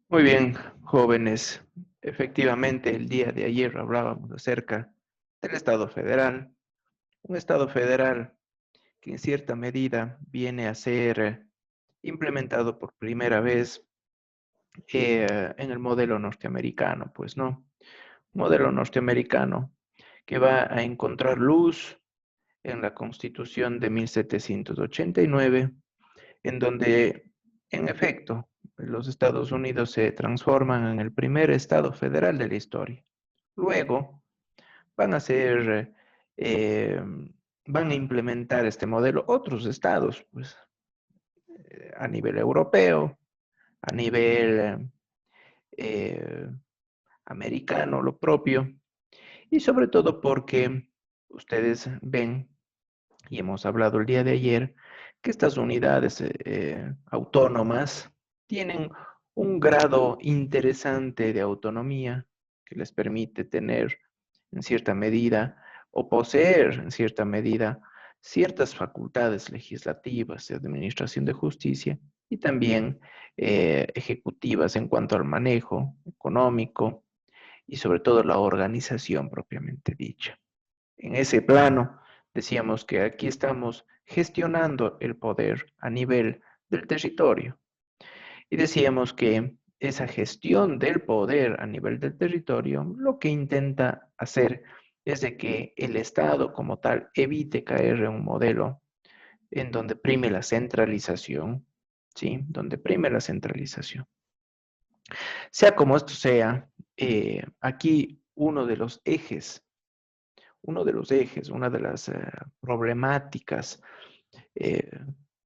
Muy bien, jóvenes. Efectivamente, el día de ayer hablábamos acerca del Estado federal. Un Estado federal que en cierta medida viene a ser implementado por primera vez en el modelo norteamericano, pues no. Modelo norteamericano que va a encontrar luz en la Constitución de 1789, en donde, en efecto, los Estados Unidos se transforman en el primer Estado federal de la historia. Luego van a ser, eh, van a implementar este modelo otros estados, pues, a nivel europeo, a nivel eh, americano, lo propio, y sobre todo porque ustedes ven, y hemos hablado el día de ayer, que estas unidades autónomas tienen un grado interesante de autonomía que les permite tener en cierta medida o poseer en cierta medida ciertas facultades legislativas de administración de justicia y también ejecutivas en cuanto al manejo económico y sobre todo la organización propiamente dicha. En ese plano, decíamos que aquí estamos gestionando el poder a nivel del territorio. Y decíamos que esa gestión del poder a nivel del territorio lo que intenta hacer es de que el Estado como tal evite caer en un modelo en donde prime la centralización, ¿sí? Donde prime la centralización. Sea como esto sea, aquí una de las problemáticas eh,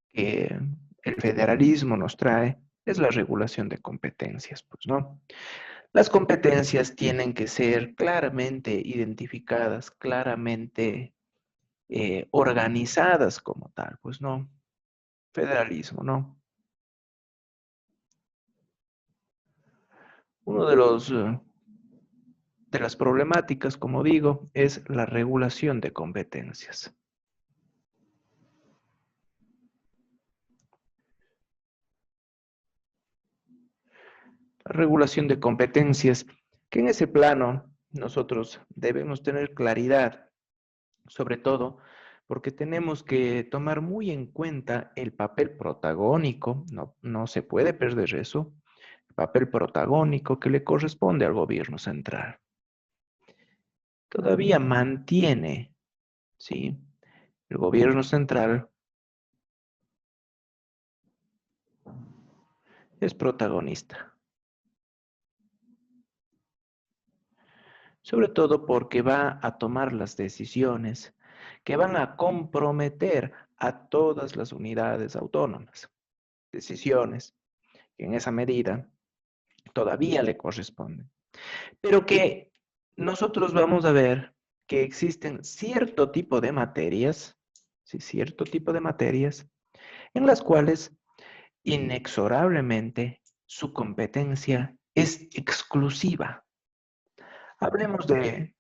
que el federalismo nos trae es la regulación de competencias, pues, ¿no? Las competencias tienen que ser claramente identificadas, claramente organizadas como tal, pues, ¿no? Federalismo, ¿no? Uno de las problemáticas, como digo, es la regulación de competencias. La regulación de competencias, que en ese plano nosotros debemos tener claridad, sobre todo porque tenemos que tomar muy en cuenta el papel protagónico, no se puede perder eso, el papel protagónico que le corresponde al gobierno central. Todavía mantiene, ¿sí? El gobierno central es protagonista, sobre todo porque va a tomar las decisiones que van a comprometer a todas las unidades autónomas. Decisiones que en esa medida todavía le corresponden. Pero que nosotros vamos a ver que existen cierto tipo de materias, sí, cierto tipo de materias, en las cuales inexorablemente su competencia es exclusiva. Hablemos de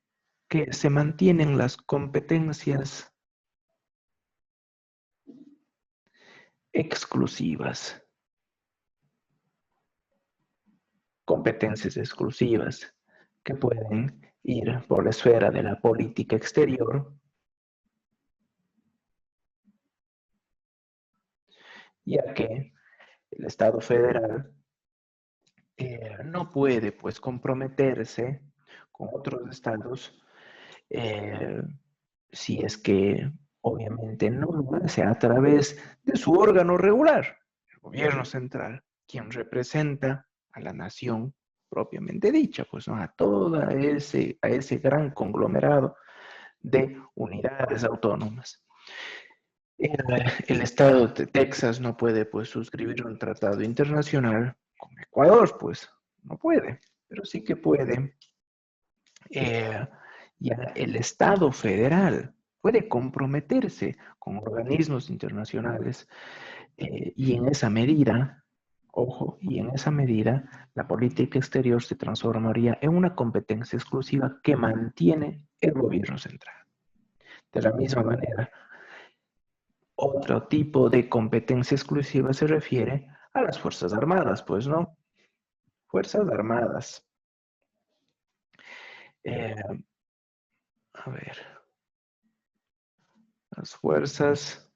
que se mantienen las competencias exclusivas, competencias exclusivas que pueden ir por la esfera de la política exterior, ya que el Estado federal no puede pues comprometerse con otros estados eh, si es que obviamente no lo hace a través de su órgano regular, el gobierno central, quien representa a la nación propiamente dicha, pues ¿no? A ese gran conglomerado de unidades autónomas. El estado de Texas no puede pues suscribir un tratado internacional con Ecuador, pues no puede, pero sí que puede eh, ya el Estado federal puede comprometerse con organismos internacionales y en esa medida, ojo, y en esa medida la política exterior se transformaría en una competencia exclusiva que mantiene el gobierno central. De la misma manera, otro tipo de competencia exclusiva se refiere a las Fuerzas Armadas, pues no. Fuerzas Armadas. A ver. Las Fuerzas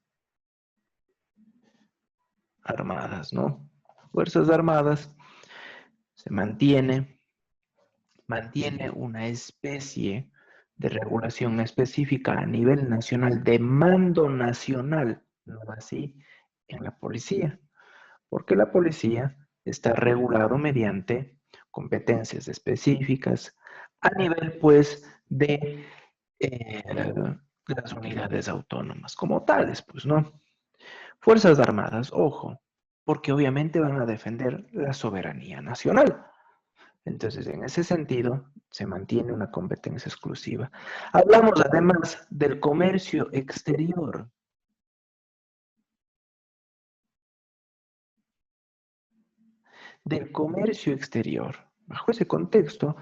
Armadas, ¿no? Fuerzas Armadas se mantiene una especie de regulación específica a nivel nacional, de mando nacional, no así en la policía, porque la policía está regulado mediante competencias específicas a nivel, pues, de las unidades autónomas como tales, pues, ¿no? Fuerzas Armadas, ojo, porque obviamente van a defender la soberanía nacional. Entonces, en ese sentido, se mantiene una competencia exclusiva. Hablamos además del comercio exterior. Del comercio exterior. Bajo ese contexto,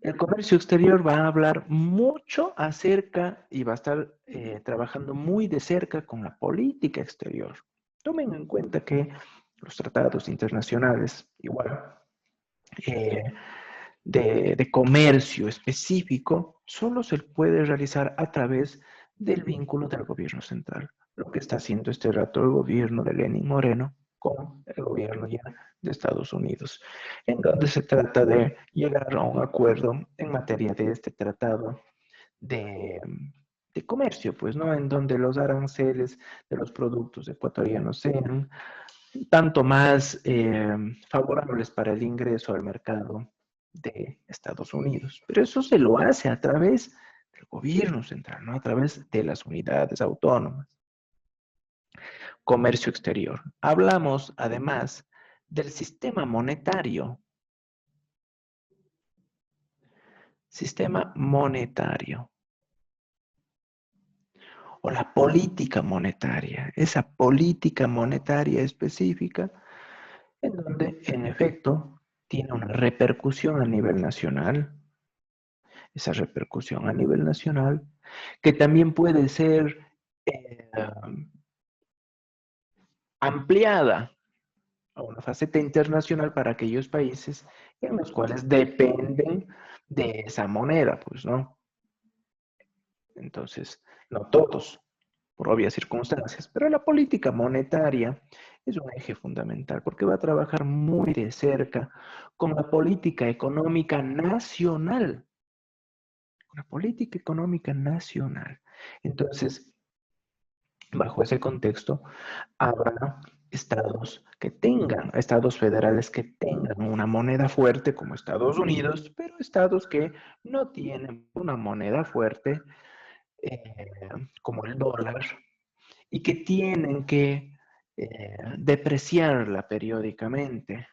el comercio exterior va a hablar mucho acerca y va a estar trabajando muy de cerca con la política exterior. Tomen en cuenta que los tratados internacionales, igual, eh, de comercio específico, solo se puede realizar a través del vínculo del gobierno central. Lo que está haciendo este rato el gobierno de Lenín Moreno con el gobierno ya de Estados Unidos, en donde se trata de llegar a un acuerdo en materia de este tratado de, de comercio, pues, ¿no? En donde los aranceles de los productos ecuatorianos sean tanto más favorables para el ingreso al mercado de Estados Unidos. Pero eso se lo hace a través del gobierno central, no a través de las unidades autónomas. Comercio exterior. Hablamos además del sistema monetario. Sistema monetario. O la política monetaria. Esa política monetaria específica en donde en efecto tiene una repercusión a nivel nacional, esa repercusión a nivel nacional, que también puede ser eh, ampliada a una faceta internacional para aquellos países en los cuales dependen de esa moneda, pues, ¿no? Entonces, no todos, por obvias circunstancias, pero la política monetaria es un eje fundamental porque va a trabajar muy de cerca con la política económica nacional, con la política económica nacional. Entonces, bajo ese contexto, habrá estados federales que tengan una moneda fuerte como Estados Unidos, pero estados que no tienen una moneda fuerte como el dólar y que tienen que depreciarla periódicamente,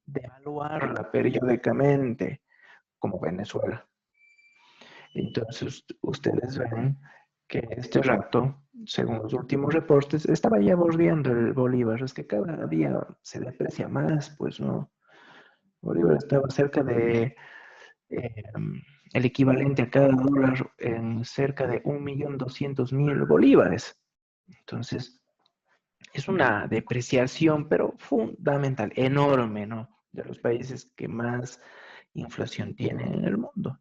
devaluarla periódicamente, como Venezuela. Entonces, ustedes ven que este rato, según los últimos reportes, estaba ya bordeando el Bolívar. Es que cada día se deprecia más, pues, ¿no? Bolívar estaba cerca de eh, el equivalente a cada dólar en cerca de 1.200.000 bolívares. Entonces, es una depreciación, pero fundamental, enorme, ¿no? De los países que más inflación tienen en el mundo.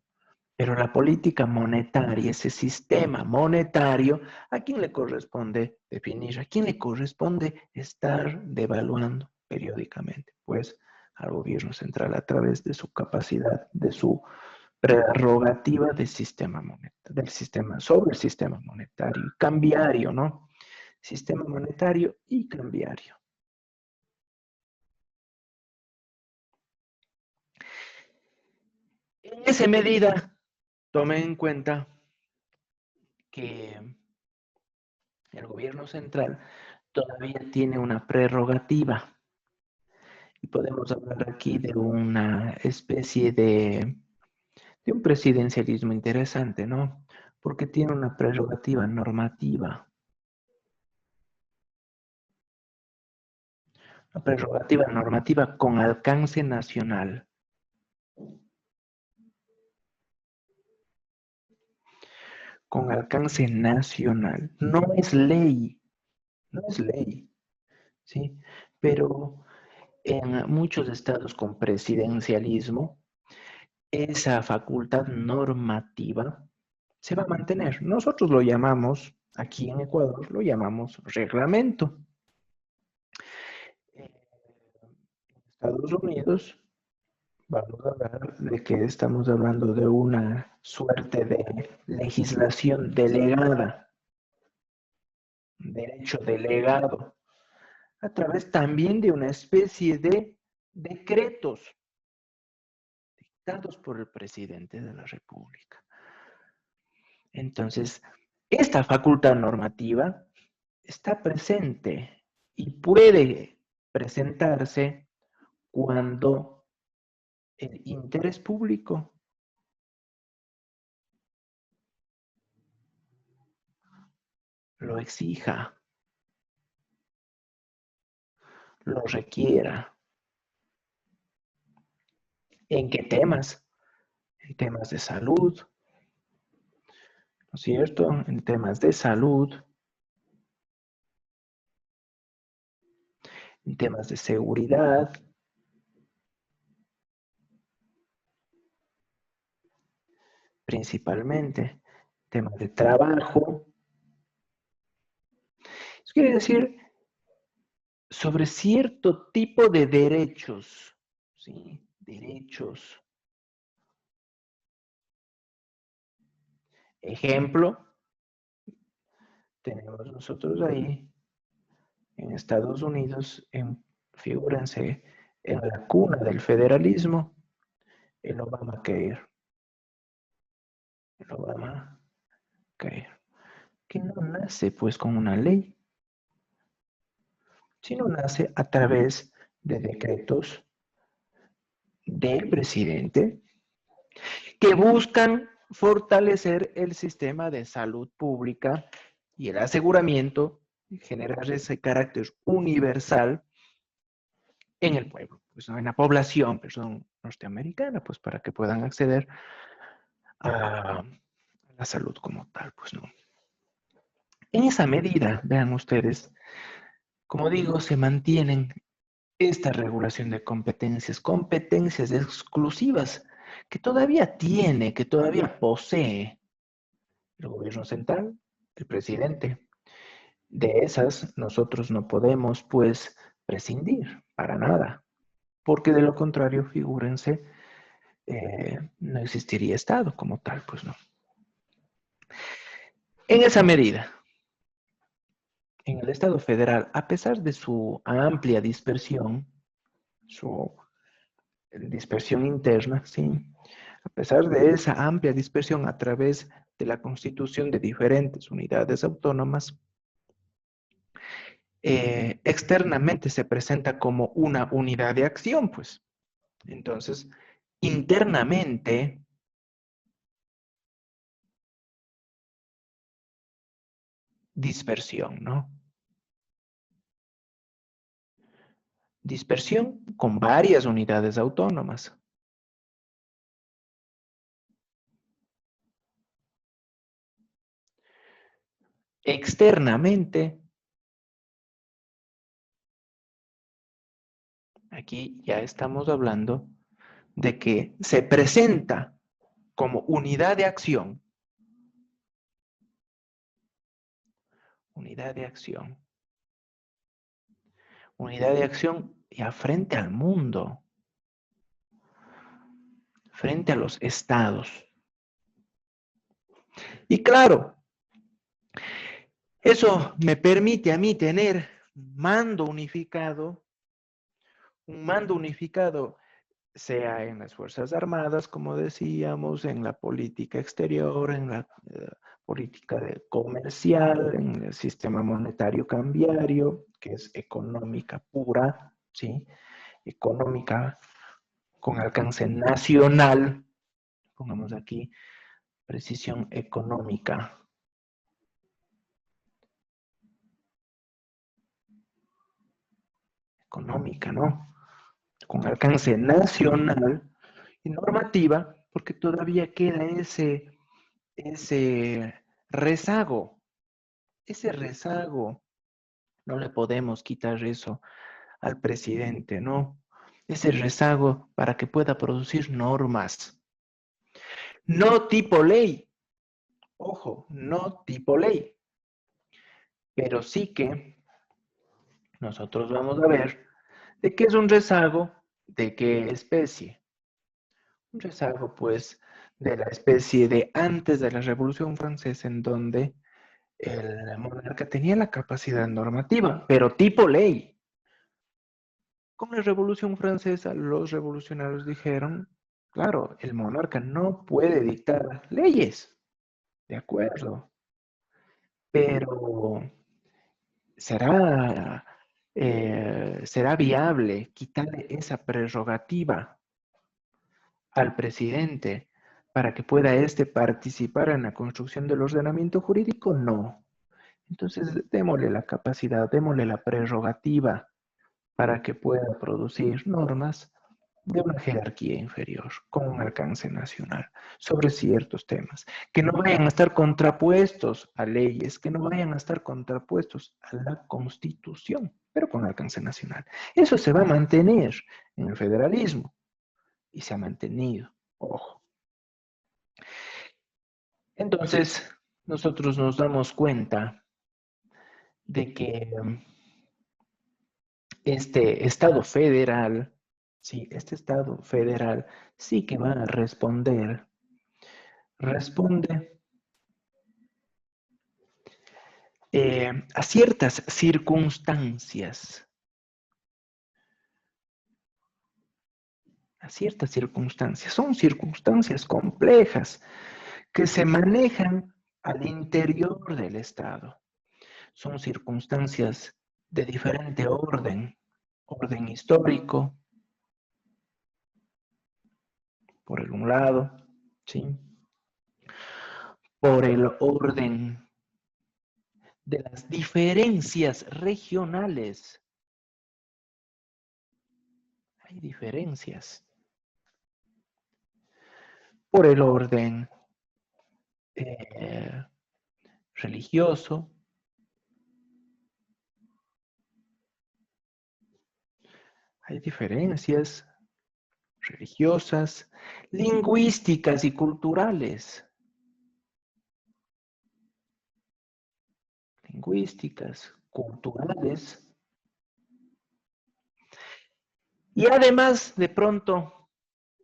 Pero la política monetaria, ese sistema monetario, ¿a quién le corresponde definir? ¿A quién le corresponde estar devaluando periódicamente? Pues al gobierno central a través de su capacidad, de su prerrogativa del sistema, sobre el sistema monetario y cambiario, ¿no? Sistema monetario y cambiario. En esa medida, tomen en cuenta que el gobierno central todavía tiene una prerrogativa y podemos hablar aquí de una especie de un presidencialismo interesante, ¿no? Porque tiene una prerrogativa normativa, una prerrogativa normativa con alcance nacional. Con alcance nacional. No es ley, ¿sí? Pero En muchos estados con presidencialismo, esa facultad normativa se va a mantener. Nosotros lo llamamos, aquí en Ecuador, lo llamamos reglamento. En Estados Unidos, vamos a hablar de que estamos hablando de una suerte de legislación delegada, derecho delegado, a través también de una especie de decretos dictados por el presidente de la República. Entonces, esta facultad normativa está presente y puede presentarse cuando el interés público lo exija, lo requiera. ¿En qué temas? En temas de salud, ¿no es cierto? En temas de salud, en temas de seguridad, principalmente, temas de trabajo. Eso quiere decir sobre cierto tipo de derechos, ¿sí? Derechos. Ejemplo, tenemos nosotros ahí en Estados Unidos, figúrense, en la cuna del federalismo, el Obamacare. El Obamacare. Que no nace pues con una ley, sino nace a través de decretos del presidente que buscan fortalecer el sistema de salud pública y el aseguramiento, generar ese carácter universal en el pueblo, pues, ¿no? En la población, perdón, norteamericana, pues para que puedan acceder a la salud como tal, pues no. En esa medida, vean ustedes, como digo, se mantienen esta regulación de competencias, competencias exclusivas que todavía tiene, que todavía posee el gobierno central, el presidente. De esas nosotros no podemos, pues, prescindir para nada, porque de lo contrario, figúrense, no existiría Estado como tal, pues no. En esa medida, en el Estado federal, a pesar de su amplia dispersión, su dispersión interna, ¿sí? A pesar de esa amplia dispersión a través de la constitución de diferentes unidades autónomas, externamente se presenta como una unidad de acción, pues. Entonces, internamente, dispersión, ¿no? Dispersión con varias unidades autónomas. Externamente, aquí ya estamos hablando de que se presenta como unidad de acción, unidad de acción, unidad de acción ya frente al mundo, frente a los estados. Y claro, eso me permite a mí tener un mando unificado, sea en las Fuerzas Armadas, como decíamos, en la política exterior, en la política comercial, en el sistema monetario cambiario, que es económica pura, ¿sí? Económica con alcance nacional, pongamos aquí precisión económica. Económica, ¿no? Con alcance nacional y normativa, porque todavía queda ese rezago, no le podemos quitar eso al presidente, ¿no? Ese rezago para que pueda producir normas. No tipo ley, ojo, no tipo ley, pero sí que nosotros vamos a ver de qué es un rezago, de qué especie. Un rezago, pues, de la especie de antes de la Revolución Francesa, en donde el monarca tenía la capacidad normativa, pero tipo ley. Con la Revolución Francesa, los revolucionarios dijeron, claro, el monarca no puede dictar leyes, de acuerdo, pero será viable quitarle esa prerrogativa al presidente para que pueda éste participar en la construcción del ordenamiento jurídico? No. Entonces, démosle la capacidad, démosle la prerrogativa para que pueda producir normas de una jerarquía inferior, con un alcance nacional, sobre ciertos temas, que no vayan a estar contrapuestos a leyes, que no vayan a estar contrapuestos a la Constitución, pero con alcance nacional. Eso se va a mantener en el federalismo y se ha mantenido, ojo. Entonces, nosotros nos damos cuenta de que este Estado federal, sí, este Estado federal sí que va a responde a ciertas circunstancias, Son circunstancias complejas que se manejan al interior del Estado. Son circunstancias de diferente orden histórico, por un lado, ¿sí? Por el orden de las diferencias regionales. Hay diferencias. Por el orden eh, religioso. Hay diferencias religiosas, lingüísticas y culturales. Lingüísticas, culturales. Y además, de pronto,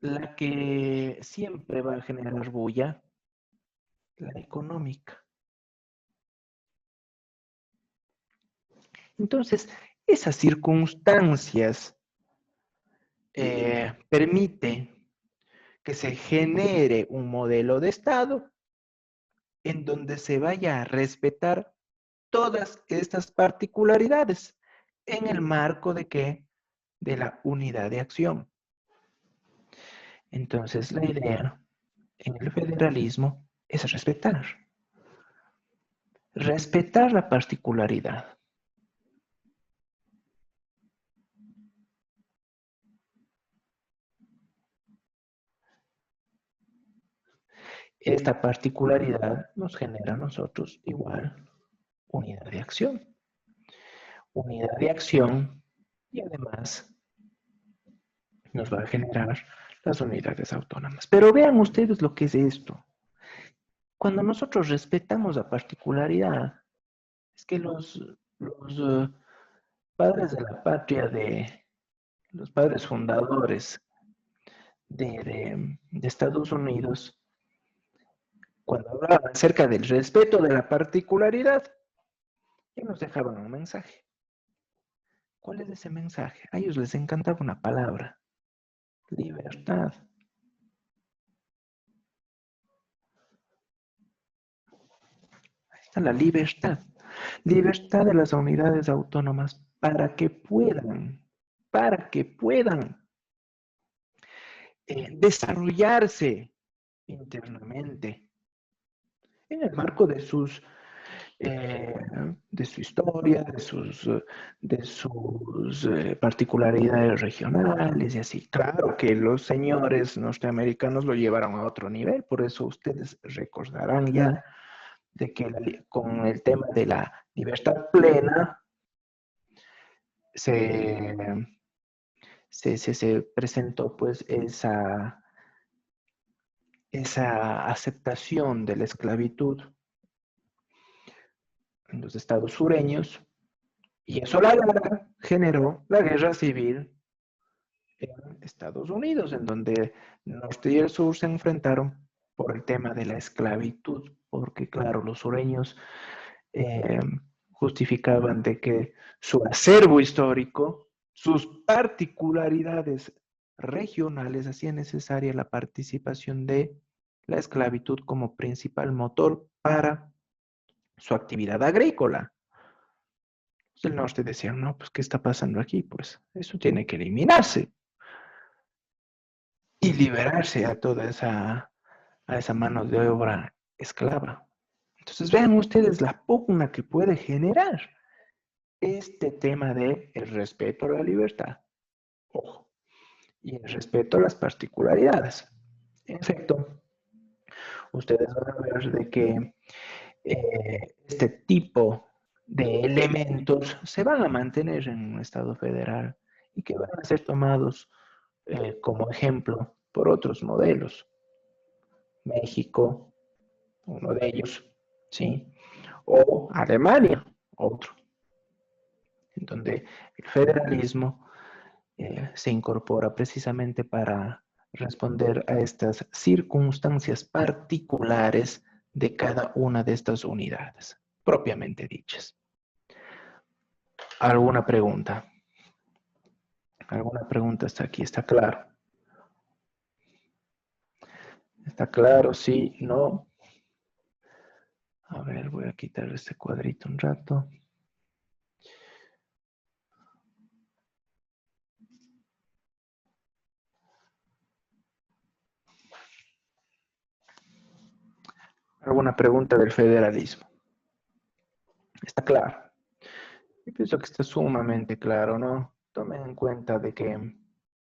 la que siempre va a generar bulla, la económica. Entonces, esas circunstancias permite que se genere un modelo de Estado en donde se vaya a respetar todas estas particularidades en el marco de qué? De la unidad de acción. Entonces, la idea en el federalismo es respetar la particularidad. Esta particularidad nos genera a nosotros igual unidad de acción. Unidad de acción y además nos va a generar las unidades autónomas. Pero vean ustedes lo que es esto. Cuando nosotros respetamos la particularidad, es que los padres de la patria, los padres fundadores de Estados Unidos, cuando hablaban acerca del respeto de la particularidad, ya nos dejaban un mensaje. ¿Cuál es ese mensaje? A ellos les encantaba una palabra: libertad. Ahí está la libertad. Libertad de las unidades autónomas para que puedan desarrollarse internamente en el marco de su historia, de sus particularidades regionales y así. Claro que los señores norteamericanos lo llevaron a otro nivel, por eso ustedes recordarán ya de que con el tema de la libertad plena se, se presentó pues esa aceptación de la esclavitud en los estados sureños, y eso la larga generó la guerra civil en Estados Unidos, en donde el norte y el sur se enfrentaron por el tema de la esclavitud, porque claro, los sureños eh, justificaban de que su acervo histórico, sus particularidades regionales hacían necesaria la participación de la esclavitud como principal motor para su actividad agrícola. El norte decía, no, pues, ¿qué está pasando aquí? Pues eso tiene que eliminarse y liberarse a toda esa mano de obra esclava. Entonces vean ustedes la pugna que puede generar este tema de el respeto a la libertad, ojo, y el respeto a las particularidades. En efecto, ustedes van a ver de que este tipo de elementos se van a mantener en un Estado federal y que van a ser tomados como ejemplo por otros modelos. México, uno de ellos, ¿sí? O Alemania, otro, en donde el federalismo se incorpora precisamente para responder a estas circunstancias particulares de cada una de estas unidades, propiamente dichas. ¿Alguna pregunta? ¿Alguna pregunta hasta aquí? ¿Está claro? ¿Está claro? Sí, no. A ver, voy a quitar este cuadrito un rato. ¿Alguna pregunta del federalismo? ¿Está claro? Yo pienso que está sumamente claro, ¿no? Tomen en cuenta de que